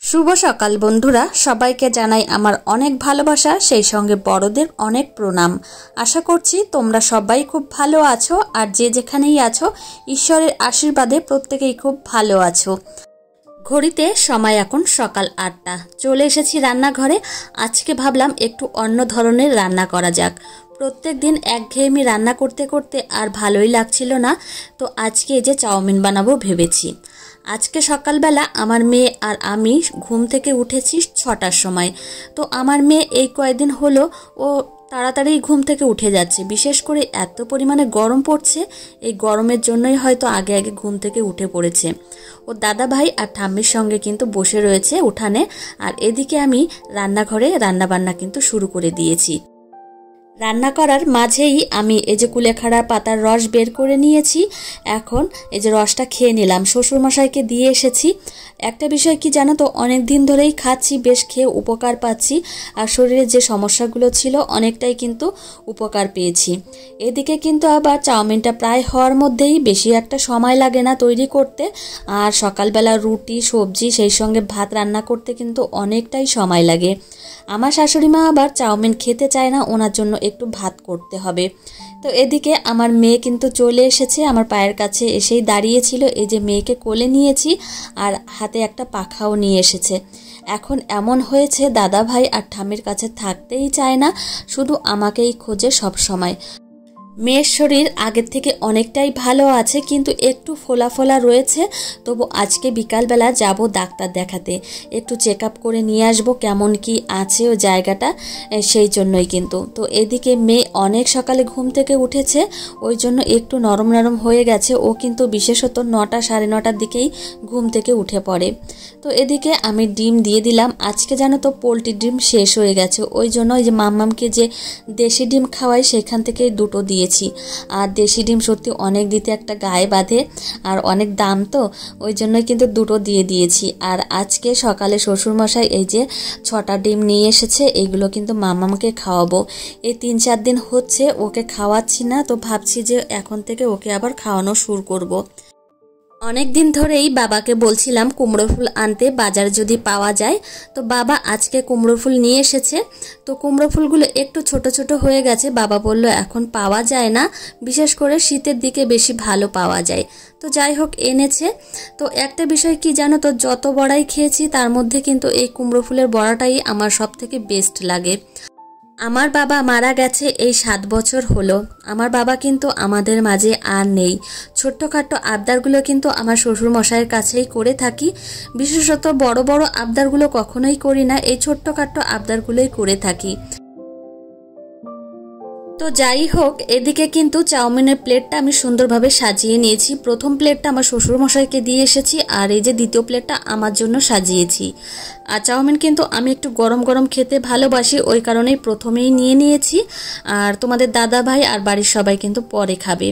শুভ সকাল বন্ধুরা, সবাইকে জানাই আমার অনেক ভালোবাসা, সেই সঙ্গে বড়দের অনেক প্রণাম। আশা করছি তোমরা সবাই খুব ভালো আছো, আর যে যেখানেই আছো ঈশ্বরের আশীর্বাদে প্রত্যেকেই খুব ভালো আছো। ঘড়িতে সময় এখন সকাল 8টা। চলে এসেছি রান্নাঘরে। আজকে ভাবলাম একটু অন্য ধরনের রান্না করা যাক। প্রত্যেক দিন একঘেয়েমি রান্না করতে করতে আর ভালোই লাগছিল না, তো আজকে এই যে চাউমিন বানাবো ভেবেছি। আজকে সকালবেলা আমার মেয়ে আর আমি ঘুম থেকে উঠেছি 6টার সময়। তো আমার মেয়ে এই কয়েকদিন হলো ও তাড়াতাড়ি ঘুম থেকে উঠে যাচ্ছে, বিশেষ করে এত পরিমাণে গরম পড়ছে, এই গরমের জন্যই হয়তো আগে আগে ঘুম থেকে উঠে পড়েছে। ও দাদা ভাই আর ঠাম্মির সঙ্গে কিন্তু বসে রয়েছে উঠানে, আর এদিকে আমি রান্নাঘরে রান্নাবান্না কিন্তু শুরু করে দিয়েছি। রান্না করার মাঝেই আমি এই যে কুলেখাড়া পাতার রস বের করে নিয়েছি। এখন এই যে রসটা খেয়ে নিলাম, শ্বশুরমশাইকে দিয়ে এসেছি। একটা বিষয় কি জানো তো, অনেক দিন ধরেই খাচ্ছি, বেশ খেয়ে উপকার পাচ্ছি, আর শরীরের যে সমস্যাগুলো ছিল অনেকটাই কিন্তু উপকার পেয়েছি। এদিকে কিন্তু আবার চাউমিনটা প্রায় হওয়ার মধ্যেই, বেশি একটা সময় লাগে না তৈরি করতে, আর সকালবেলা রুটি সবজি সেই সঙ্গে ভাত রান্না করতে কিন্তু অনেকটাই সময় লাগে। আমার শাশুড়ি মা আবার চাউমিন খেতে চায় না, ওনার জন্য একটু ভাত করতে হবে। তো এদিকে আমার মেয়ে কিন্তু চলে এসেছে, আমার পায়ের কাছে এসেই দাঁড়িয়েছিল। এই যে মেয়েকে কোলে নিয়েছি, আর হাতে একটা পাখাও নিয়ে এসেছে। এখন এমন হয়েছে দাদা ভাই আর ঠাম্মির কাছে থাকতেই চায় না, শুধু আমাকেই খোঁজে সব সময়। মেয়ের শরীর আগের থেকে অনেকটাই ভালো আছে, কিন্তু একটু ফোলা ফোলা রয়েছে। তবু আজকে বিকালবেলা যাব ডাক্তার দেখাতে, একটু চেক আপ করে নিয়ে আসবো কেমন কি আছে ও জায়গাটা, সেই জন্যই কিন্তু। তো এদিকে মেয়ে অনেক সকালে ঘুম থেকে উঠেছে, ওই জন্য একটু নরম নরম হয়ে গেছে। ও কিন্তু বিশেষত 9টা সাড়ে 9টার দিকেই ঘুম থেকে উঠে পড়ে। তো এদিকে আমি ডিম দিয়ে দিলাম। আজকে জানো তো পোলট্রির ডিম শেষ হয়ে গেছে, ওই জন্য ওই যে মাম্মামকে যে দেশি ডিম খাওয়াই সেখান থেকে দুটো দিয়েছি। আর দেশি ডিম সত্যি অনেক দিতে একটা গায়ে বাঁধে, আর অনেক দাম, তো ওই জন্যই কিন্তু দুটো দিয়ে দিয়েছি। আর আজকে সকালে শ্বশুরমশাই এই যে 6টা ডিম নিয়ে এসেছে, এইগুলো কিন্তু মাম্মামকে খাওয়াবো। এই 3-4 দিন হচ্ছে ওকে খাওয়াচ্ছি না, তো ভাবছি যে এখন থেকে ওকে আবার খাওয়ানো শুরু করব। অনেক দিন ধরেই বাবাকে বলছিলাম কুমড়ো ফুল আনতে, বাজারে যদি পাওয়া যায়। তো বাবা আজকে কুমড়ো ফুল নিয়ে এসেছে। তো কুমড়ো ফুলগুলো একটু ছোট ছোট হয়ে গেছে, বাবা বলল এখন পাওয়া যায় না, বিশেষ করে শীতের দিকে বেশি ভালো পাওয়া যায়। তো যাই হোক এনেছে। তো একটা বিষয় কি জানো তো, যত বড়াই খেয়েছি তার মধ্যে কিন্তু এই কুমড়ো ফুলের বড়াটাই আমার সব থেকে বেস্ট লাগে। আমার বাবা মারা গেছে এই 7 বছর হলো। আমার বাবা কিন্তু আমাদের মাঝে আর নেই। ছোট্টখাট্টো আবদারগুলো কিন্তু আমার শ্বশুর মশাইয়ের কাছেই করে থাকি। বিশেষত বড় বড় আবদারগুলো কখনোই করি না, এই ছোট্টখাট্টো আবদারগুলোই করে থাকি। তো যাই হোক, এদিকে কিন্তু চাউমিনের প্লেটটা আমি সুন্দরভাবে সাজিয়ে নিয়েছি। প্রথম প্লেটটা আমার শ্বশুরমশাইকে দিয়ে এসেছি, আর এই যে দ্বিতীয় প্লেটটা আমার জন্য সাজিয়েছি। আর চাউমিন কিন্তু আমি একটু গরম গরম খেতে ভালোবাসি, ওই কারণেই প্রথমেই নিয়ে নিয়েছি। আর তোমাদের দাদা ভাই আর বাড়ির সবাই কিন্তু পরে খাবে।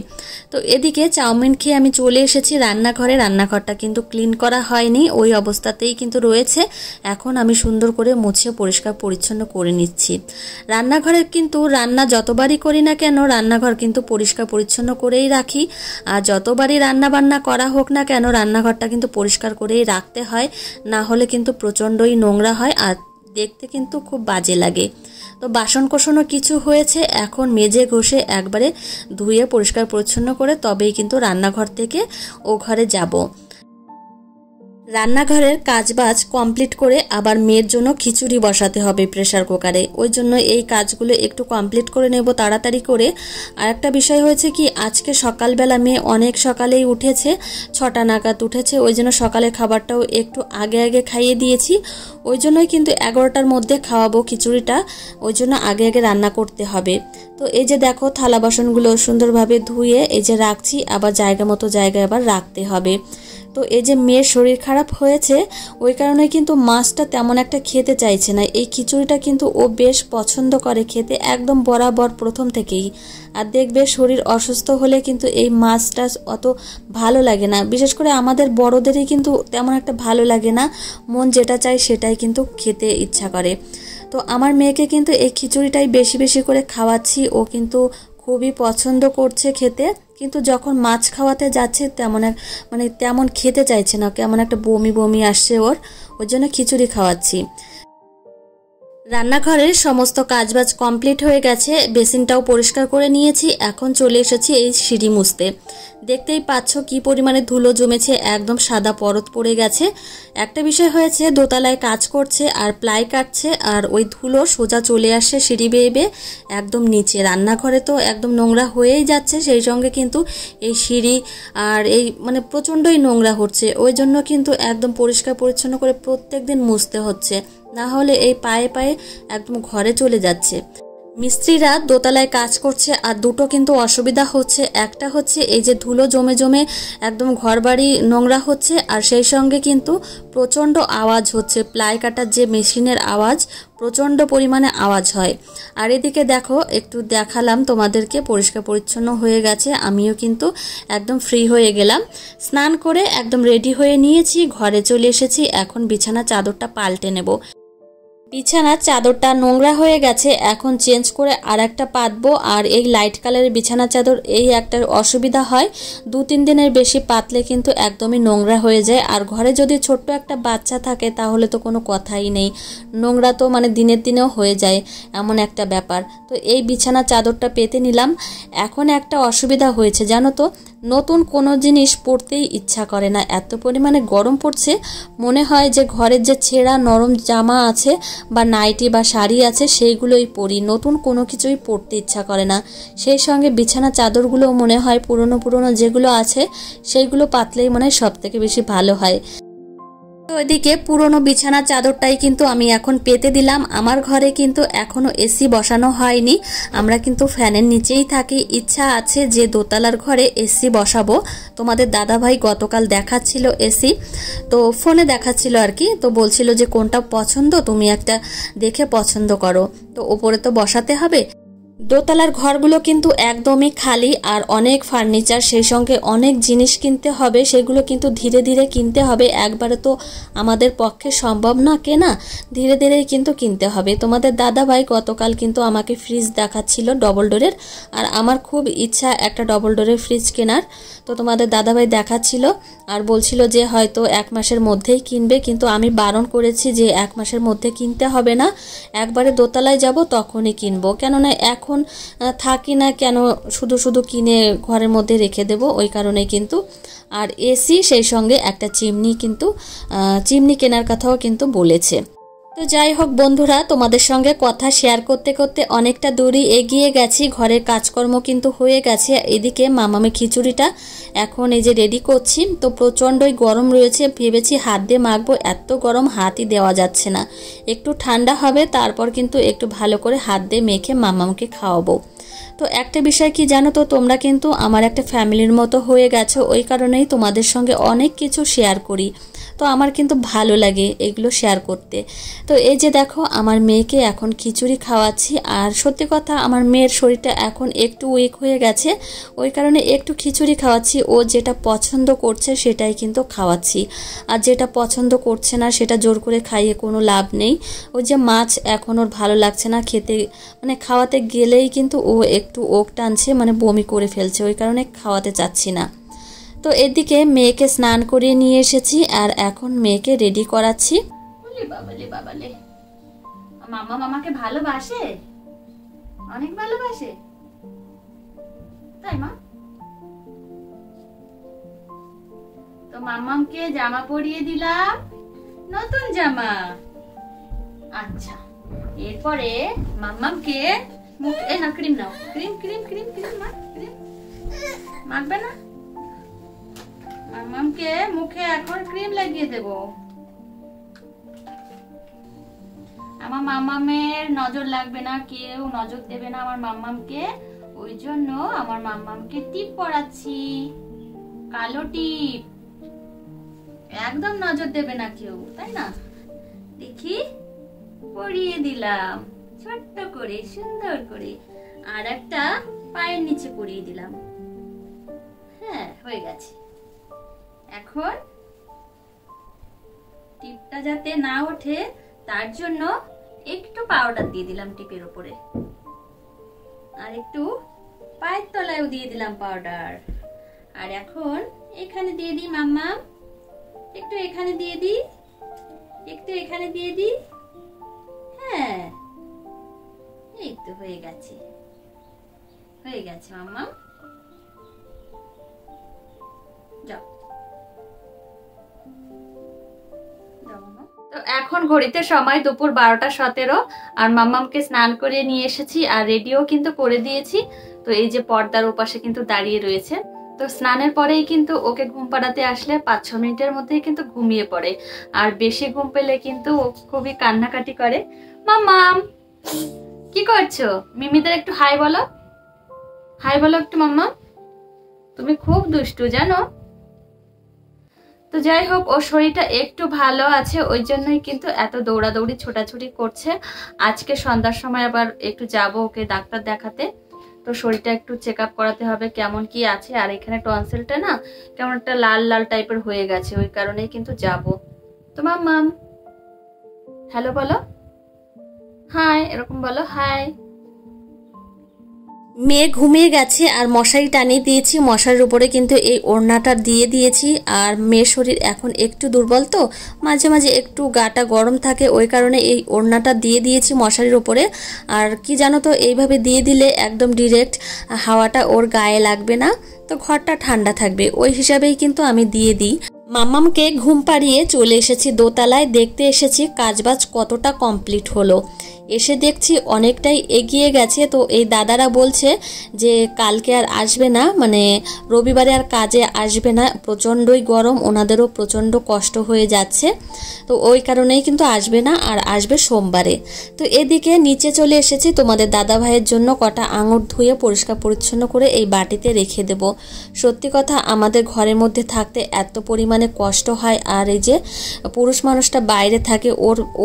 তো এদিকে চাউমিন খেয়ে আমি চলে এসেছি রান্নাঘরে। রান্নাঘরটা কিন্তু ক্লিন করা হয়নি, ওই অবস্থাতেই কিন্তু রয়েছে। এখন আমি সুন্দর করে মুছে পরিষ্কার পরিচ্ছন্ন করে নিচ্ছি। রান্নাঘরে কিন্তু রান্না যতবারই করি না কেন, রান্নাঘর কিন্তু পরিষ্কার পরিচ্ছন্ন করেই রাখি। আর যতবারই রান্না বান্না করা হোক না কেন, রান্নাঘরটা কিন্তু পরিষ্কার করেই রাখতে হয়, না হলে কিন্তু প্রচণ্ডই নোংরা হয়, আর দেখতে কিন্তু খুব বাজে লাগে। তো বাসন কোসনও কিছু হয়েছে, এখন মেজে ঘষে একবারে ধুয়ে পরিষ্কার পরিচ্ছন্ন করে তবেই কিন্তু রান্নাঘর থেকে ও ঘরে যাব। রান্নাঘরের কাজবাজ কমপ্লিট করে আবার মেয়ের জন্য খিচুড়ি বসাতে হবে প্রেসার কুকারে, ওই জন্য এই কাজগুলো একটু কমপ্লিট করে নেব তাড়াতাড়ি করে। আর একটা বিষয় হয়েছে কি, আজকে সকালবেলা মেয়ে অনেক সকালেই উঠেছে, 6টা নাগাদ উঠেছে, ওই জন্য সকালের খাবারটাও একটু আগে আগে খাইয়ে দিয়েছি। ওই জন্যই কিন্তু 11টার মধ্যে খাওয়াবো খিচুড়িটা, ওই জন্য আগে আগে রান্না করতে হবে। তো এই যে দেখো থালা বাসনগুলো সুন্দরভাবে ধুয়ে এই যে রাখছি, আবার জায়গা মতো জায়গায় আবার রাখতে হবে। তো এই যে মেয়ের শরীর খারাপ হয়েছে, ওই কারণে কিন্তু মাছটা তেমন একটা খেতে চাইছে না। এই খিচুড়িটা কিন্তু ও বেশ পছন্দ করে খেতে, একদম বরাবর প্রথম থেকেই। আর দেখবে শরীর অসুস্থ হলে কিন্তু এই মাছটা অত ভালো লাগে না, বিশেষ করে আমাদের বড়দেরই কিন্তু তেমন একটা ভালো লাগে না, মন যেটা চায় সেটাই কিন্তু খেতে ইচ্ছা করে। তো আমার মেয়েকে কিন্তু এই খিচুড়িটাই বেশি বেশি করে খাওয়াচ্ছি, ও কিন্তু খুবই পছন্দ করছে খেতে। কিন্তু যখন মাছ খাওয়াতে যাচ্ছে তেমন খেতে চাইছে না, কেমন একটা বমি বমি আসছে ওর জন্য খিচুড়ি খাওয়াচ্ছি। রান্নাঘরের সমস্ত কাজবাজ কমপ্লিট হয়ে গেছে, বেসিনটাও পরিষ্কার করে নিয়েছি। এখন চলে এসেছি এই সিঁড়ি মুছতে। দেখতেই পাচ্ছ কি পরিমাণে ধুলো জমেছে, একদম সাদা পরত পড়ে গেছে। একটা বিষয় হয়েছে, দোতলায় কাজ করছে আর প্লাই কাটছে, আর ওই ধুলো সোজা চলে আসছে সিঁড়ি বেয়ে বেয়ে একদম নিচে। রান্নাঘরে তো একদম নোংরা হয়েই যাচ্ছে, সেই সঙ্গে কিন্তু এই সিঁড়ি আর এই প্রচণ্ডই নোংরা হচ্ছে। ওই জন্য কিন্তু একদম পরিষ্কার পরিচ্ছন্ন করে প্রত্যেক দিন মুছতে হচ্ছে, না হলে এই পায়ে পায়ে একদম ঘরে চলে যাচ্ছে। মিস্ত্রিরা দোতলায় কাজ করছে আর দুটো কিন্তু অসুবিধা হচ্ছে। একটা হচ্ছে এই যে ধুলো জমে জমে একদম ঘরবাড়ি নোংরা হচ্ছে, আর সেই সঙ্গে কিন্তু প্রচণ্ড আওয়াজ হচ্ছে। প্লাই কাটার যে মেশিনের আওয়াজ, প্রচণ্ড পরিমাণে আওয়াজ হয়। আর এদিকে দেখো, একটু দেখালাম তোমাদেরকে, পরিষ্কার পরিচ্ছন্ন হয়ে গেছে। আমিও কিন্তু একদম ফ্রি হয়ে গেলাম, স্নান করে একদম রেডি হয়ে নিয়েছি, ঘরে চলে এসেছি। এখন বিছানা চাদরটা পাল্টে নেব। বিছানার চাদরটা নোংরা হয়ে গেছে, এখন চেঞ্জ করে আর একটা পাতবো। আর এই লাইট কালারের বিছানা চাদর এই একটা অসুবিধা হয়, 2-3 দিনের বেশি পাতলে কিন্তু একদমই নোংরা হয়ে যায়। আর ঘরে যদি ছোট্ট একটা বাচ্চা থাকে তাহলে তো কোনো কথাই নেই, নোংরা তো দিনের দিনেও হয়ে যায়, এমন একটা ব্যাপার। তো এই বিছানা চাদরটা পেতে নিলাম। এখন একটা অসুবিধা হয়েছে জানো তো, নতুন কোনো জিনিস পরতেই ইচ্ছা করে না, এত পরিমাণে গরম পড়ছে। মনে হয় যে ঘরের যে ছেঁড়া নরম জামা আছে বা নাইটি বা শাড়ি আছে সেইগুলোই পরি, নতুন কোনো কিছুই পরতে ইচ্ছা করে না। সেই সঙ্গে বিছানা চাদরগুলো মনে হয় পুরনো পুরনো যেগুলো আছে সেইগুলো পাতলেই মনে হয় সব থেকে বেশি ভালো হয়। তো এদিকে পুরনো বিছানা চাদরটাই কিন্তু আমি এখন পেতে দিলাম। আমার ঘরে কিন্তু এখনো এসি বসানো হয়নি, আমরা কিন্তু ফ্যানের নিচেই থাকি। ইচ্ছা আছে যে দোতলার ঘরে এসি বসাবো। তোমাদের দাদাভাই গতকাল দেখাচ্ছিল এসি, তো ফোনে দেখাচ্ছিল আর কি, তো বলছিল যে কোনটা পছন্দ, তুমি একটা দেখে পছন্দ করো। তো ওপরে তো বসাতে হবে। দোতলার ঘরগুলো কিন্তু একদমই খালি, আর অনেক ফার্নিচার, সেই সঙ্গে অনেক জিনিস কিনতে হবে। সেগুলো কিন্তু ধীরে ধীরে কিনতে হবে, একবারে তো আমাদের পক্ষে সম্ভব না কেনা, ধীরে ধীরেই কিন্তু কিনতে হবে। তোমাদের দাদাভাই গতকাল কিন্তু আমাকে ফ্রিজ দেখাচ্ছিল ডবল ডোরের, আর আমার খুব ইচ্ছা একটা ডবল ডোরের ফ্রিজ কেনার। তো তোমাদের দাদাভাই দেখাচ্ছিল আর বলছিল যে হয়তো 1 মাসের মধ্যেই কিনবে, কিন্তু আমি বারণ করেছি যে 1 মাসের মধ্যে কিনতে হবে না, একবারে দোতলায় যাব তখনই কিনবো। কেননা এখন থাকি না, কেন শুধু শুধু কিনে ঘরের মধ্যে রেখে দেব, ওই কারণে কিন্তু। আর এসি, সেই সঙ্গে একটা চিমনি কেনার কথাও কিন্তু বলেছে। তো যাই হোক বন্ধুরা, তোমাদের সঙ্গে কথা শেয়ার করতে করতে অনেকটা দূরই এগিয়ে গেছি, ঘরের কাজকর্ম কিন্তু হয়ে গেছে। এদিকে মামামে খিচুড়িটা এখন এই যে রেডি করছি। তো প্রচণ্ডই গরম রয়েছে, ভেবেছি হাত দিয়ে মাখবো, এত গরম হাতই দেওয়া যাচ্ছে না। একটু ঠান্ডা হবে তারপর কিন্তু একটু ভালো করে হাত দিয়ে মেখে মামামকে খাওয়াবো। তো একটা বিষয় কি জানো তো, তোমরা কিন্তু আমার একটা ফ্যামিলির মতো হয়ে গেছো, ওই কারণেই তোমাদের সঙ্গে অনেক কিছু শেয়ার করি। তো আমার কিন্তু ভালো লাগে এগুলো শেয়ার করতে। তো এই যে দেখো, আমার মেয়েকে এখন খিচুড়ি খাওয়াচ্ছি। আর সত্যি কথা, আমার মেয়ের শরীরটা এখন একটু উইক হয়ে গেছে, ওই কারণে একটু খিচুড়ি খাওয়াচ্ছি। ও যেটা পছন্দ করছে সেটাই কিন্তু খাওয়াচ্ছি, আর যেটা পছন্দ করছে না সেটা জোর করে খাইয়ে কোনো লাভ নেই। ওই যে মাছ এখন ওর ভালো লাগছে না খেতে, খাওয়াতে গেলেই কিন্তু ও একটু ওক টানছে, বমি করে ফেলছে, ওই কারণে খাওয়াতে চাচ্ছি না। তো এদিকে মেয়েকে স্নান করিয়ে নিয়ে এসেছি, আর এখন মেয়েকে রেডি করাচ্ছি। বাবালে, মামা মামাকে ভালোবাসে, অনেক ভালোবাসে, তাই মা? তো মামামকে জামা পরিয়ে দিলাম, নতুন জামা। আচ্ছা, এরপরে মামামকে ক্রিম নাও, ক্রিম মাখবে না? মামামকে মুখে এখন ক্রিম লাগিয়ে দেব। আমার মামামের নজর লাগবে না, কেউ নজর দেবে না আমার মামামকে, ওই জন্য আমার মামামকে টিপ পরাচ্ছি, কালো টিপ, একদম নজর দেবে না কেউ, তাই না? দেখি, পরিয়ে দিলাম ছোট্ট করে, সুন্দর করে। আর একটা পায়ের নিচে পরিয়ে দিলাম। হ্যাঁ, হয়ে গেছে। এখন টিপটা যাতে না ওঠে তার জন্য একটু পাউডার দিয়ে দিলাম টিপের উপরে, আর একটু পায়ের তলায়ও দিয়ে দিলাম পাউডার। আর এখন এখানে দিয়ে দিই মাম্মা, একটু এখানে দিয়ে দিই, একটু এখানে দিয়ে দিই। হ্যাঁ, এই তো হয়ে গেছে, হয়ে গেছে মাম্মা। যাও। তো এখন ঘড়িতে সময় দুপুর 12:17 আর মাম্মামকে স্নান করিয়ে নিয়ে এসেছি আর রেডিও কিন্তু করে দিয়েছি। তো এই যে পর্দার ওপাশে কিন্তু দাঁড়িয়ে রয়েছে। তো স্নানের পরেই কিন্তু ওকে ঘুম পাড়াতে আসলে 5-6 মিনিটের মধ্যেই কিন্তু ঘুমিয়ে পড়ে। আর বেশি ঘুম পেলে কিন্তু ও খুবই কান্নাকাটি করে। মাম্মাম কি করছো? মিমিদের একটু হাই বলো, হাই বলো একটু। মাম্মা তুমি খুব দুষ্টু জানো। তো যাই হোক, ওর শরীরটা একটু ভালো আছে, ওই জন্যই কিন্তু এত দৌড়াদৌড়ি ছোটাছুটি করছে। আজকে সন্ধ্যার সময় আবার একটু যাব ওকে ডাক্তার দেখাতে। তো শরীরটা একটু চেক আপ করাতে হবে কেমন কি আছে। আর এখানে টনসিলটা না কেমন একটা লাল লাল টাইপের হয়ে গেছে, ওই কারণেই কিন্তু যাব। তো মাম্মাম হ্যালো বলো, হাই এরকম বলো, হাই। মেয়ে ঘুমিয়ে গেছে আর মশারি টানিয়ে দিয়েছি, মশারির উপরে কিন্তু এই ওড়নাটা দিয়ে দিয়েছি। আর মেয়ের শরীর এখন একটু দুর্বল, তো মাঝে মাঝে একটু গাটা গরম থাকে, ওই কারণে এই ওড়নাটা দিয়ে দিয়েছি মশারির উপরে। আর কি জানো তো, এইভাবে দিয়ে দিলে একদম ডিরেক্ট হাওয়াটা ওর গায়ে লাগবে না, তো ঘরটা ঠান্ডা থাকবে, ওই হিসাবেই কিন্তু আমি দিয়ে দিই। মাম্মামকে ঘুম পাড়িয়ে চলে এসেছি দোতলায়, দেখতে এসেছি কাজবাজ কতটা কমপ্লিট হলো। এসে দেখছি অনেকটাই এগিয়ে গেছে। তো এই দাদারা বলছে যে কালকে আর আসবে না, মানে রবিবারে আর কাজে আসবে না, প্রচণ্ডই গরম, ওনাদেরও প্রচণ্ড কষ্ট হয়ে যাচ্ছে, তো ওই কারণেই কিন্তু আসবে না, আর আসবে সোমবারে। তো এদিকে নিচে চলে এসেছি তোমাদের দাদা ভাইয়ের জন্য কটা আঙুর ধুয়ে পরিষ্কার পরিচ্ছন্ন করে এই বাটিতে রেখে দেব। সত্যি কথা, আমাদের ঘরের মধ্যে থাকতে এত পরিমাণে কষ্ট হয়, আর এই যে পুরুষ মানুষটা বাইরে থাকে,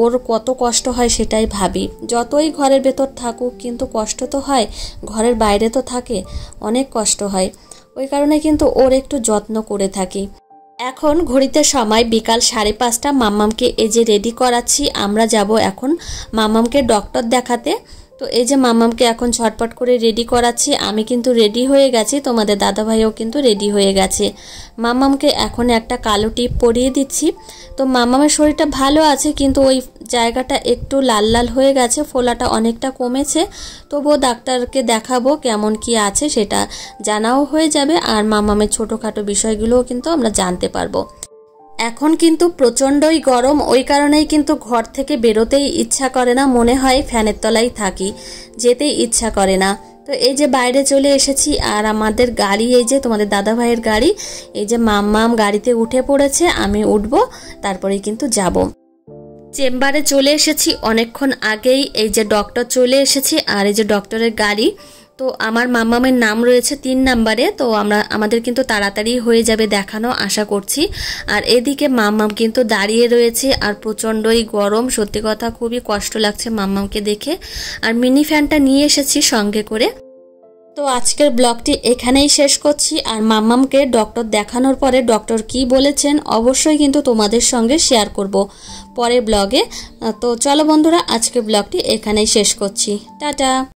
ওর কত কষ্ট হয় সেটাই ভাবি। যতই ঘরের ভেতর থাকুক কিন্তু কষ্ট তো হয়, ঘরের বাইরে তো থাকে, অনেক কষ্ট হয়, ওই কারণে কিন্তু ওর একটু যত্ন করে থাকি। এখন ঘড়িতে সময় বিকাল 5:30। মাম্মামকে এই যে রেডি করাচ্ছি, আমরা যাব এখন মাম্মামকে ডক্টর দেখাতে। তো এই যে মাম্মামকে এখন ঝটপট করে রেডি করাচ্ছি, আমি কিন্তু রেডি হয়ে গেছি, তোমাদের দাদাভাইও কিন্তু রেডি হয়ে গেছে। মাম্মামকে এখন একটা কালো টিপ পরিয়ে দিচ্ছি। তো মাম্মামের শরীরটা ভালো আছে, কিন্তু ওই জায়গাটা একটু লাল লাল হয়ে গেছে, ফোলাটা অনেকটা কমেছে, তবুও ডাক্তারকে দেখাবো কেমন কি আছে সেটা জানাও হয়ে যাবে, আর মাম্মামের ছোটোখাটো বিষয়গুলোও কিন্তু আমরা জানতে পারবো। এখন কিন্তু প্রচণ্ডই গরম, ওই কারণেই কিন্তু ঘর থেকে বেরোতেই ইচ্ছা করে না, মনে হয় ফ্যানের তলায় থাকি, যেতেই ইচ্ছা করে না। তো এই যে বাইরে চলে এসেছি, আর আমাদের গাড়ি, এই যে তোমাদের দাদা ভাইয়ের গাড়ি, এই যে মাম্মাম গাড়িতে উঠে পড়েছে, আমি উঠবো, তারপরেই কিন্তু যাব। চেম্বারে চলে এসেছি অনেকক্ষণ আগেই, এই যে ডক্টর চলে এসেছি, আর এই যে ডক্টরের গাড়ি। তো আমার মাম্মামের নাম রয়েছে 3 নাম্বারে, তো আমাদের কিন্তু তাড়াতাড়ি হয়ে যাবে দেখানো, আশা করছি। আর এদিকে মাম্মাম কিন্তু দাঁড়িয়ে রয়েছে, আর প্রচণ্ডই গরম, সত্যি কথা খুবই কষ্ট লাগছে মাম্মামকে দেখে। আর মিনি ফ্যানটা নিয়ে এসেছি সঙ্গে করে। তো আজকের ব্লগটি এখানেই শেষ করছি, আর মাম্মামকে ডক্টর দেখানোর পরে ডক্টর কি বলেছেন অবশ্যই কিন্তু তোমাদের সঙ্গে শেয়ার করব পরের ব্লগে। তো চলো বন্ধুরা, আজকের ব্লগটি এখানেই শেষ করছি, টাটা।